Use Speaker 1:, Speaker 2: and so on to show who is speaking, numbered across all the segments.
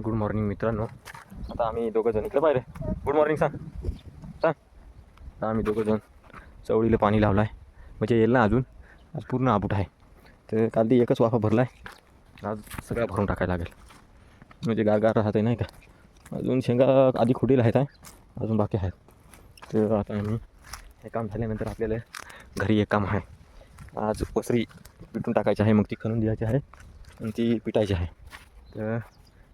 Speaker 1: Good morning मित्रांनो. आता आम्ही दोघं जण इकडे पाहिजे. गुड मॉर्निंग सांग सांग. आता आम्ही दोघं जण चवळीला पाणी लावलं आहे, म्हणजे येईल ना अजून. आज पूर्ण आबूट आहे, तर काल ती एकच वाफा भरला आहे, आज सगळा भरून टाकायला लागेल. म्हणजे गारगार राहते नाही का. अजून शेंगा आधी खुडीला आहेत आहे, अजून बाकी आहेत. तर आता आम्ही हे काम झाल्यानंतर आपल्याला घरी एक काम आहे. आज पसरी पिटून टाकायची आहे, मग ती खणून द्यायची आहे आणि ती पिटायची आहे. तर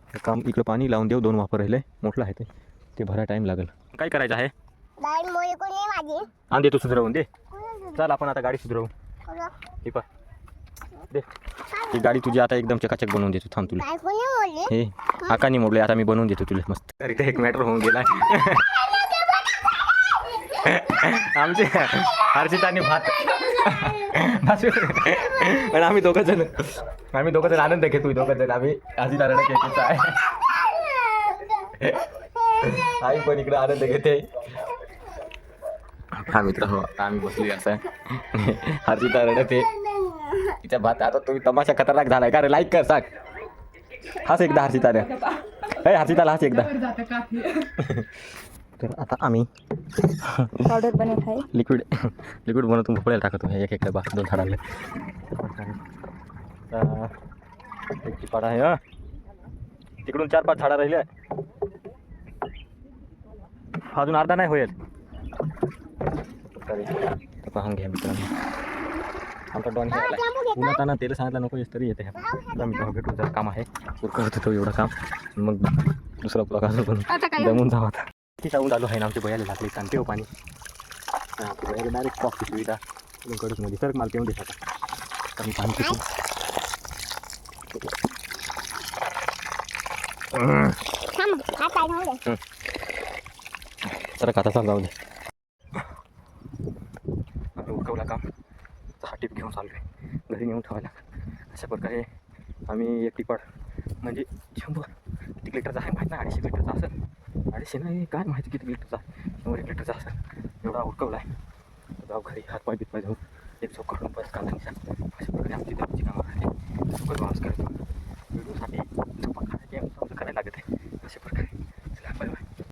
Speaker 1: हे काम इकडं पाणी लावून देऊ, 2 वापर राहिले, मोठलं आहे ते भरायला टाईम लागेल. काय करायचं आहे? दे तू सुधरवून दे. चल आपण आता गाडी सुधरवू. हे पा दे, ही गाडी तुझी आता एकदम चकाचक बनवून देतो. थांब तुला हे आकानी मोडले, आता मी बनवून देतो तुला मस्त. तर इथे एक मॅटर होऊन गेला आमचे हर्षिताने भात पण आम्ही दोघं जण आनंद घेतो. दोघं जण आम्ही हर्षिता रडत घेतो आहे. आई पण इकडे आनंद घेते. हा मित्र हो, आम्ही बसली असं हर्षिता रडते तिच्या भात. आता तुम्ही तमाशा खतरनाक झालाय का रे? लाईक कर, सांग हाच एकदा हर्षिता रे. हर्षिताला हाच एकदा. तर आता आम्ही
Speaker 2: पावडर बनवत आहे.
Speaker 1: लिक्विड बनवून भोपळ्याला टाकतो. एक एक डबा 2 झाडाले. एक टिपाड आहे. तिकडून 4-5 झाडं राहिले, अजून अर्धा नाही होईल. पाहून घ्या मित्रांनो, आमचा डॉन हे आला. उन्हाताना त्याला सांगितलं नको येस तरी येते. आता मी भेटून जर काम आहे करत होतो एवढं काम, मग दुसरा प्रकार पण जमून जावं. आता किती ऊन आलो आहे ना, आमच्या बयाला लागले सांगते हो पाणी. बयाला डायरेक्ट कॉफी सुविधा कडूच मध्ये सर मला तेवढं देतात आम्ही पाणी पितो. जरा खाता जाऊ दे. उरकवला काम, हा टीप घेऊन चालू आहे, घरी नेऊन ठेवायला. अशा प्रकारे आम्ही एक टिपाड म्हणजे 100 किती लिटरचा आहे माहीत नाही, 250 लिटरचा असेल. 250 नाही काय माहिती किती लिटरचा, 100 लिटरचा असेल एवढा उरकवला आहे. जाऊ घरी हातपाय बितपाय जाऊन एक चौक काढून परत कांदा. अशा प्रकारे आमची दररोजची कामं राहते. सुखच वास करतो व्हिडिओसाठी झोपा खाण्याची करायला लागत आहे. अशा प्रकारे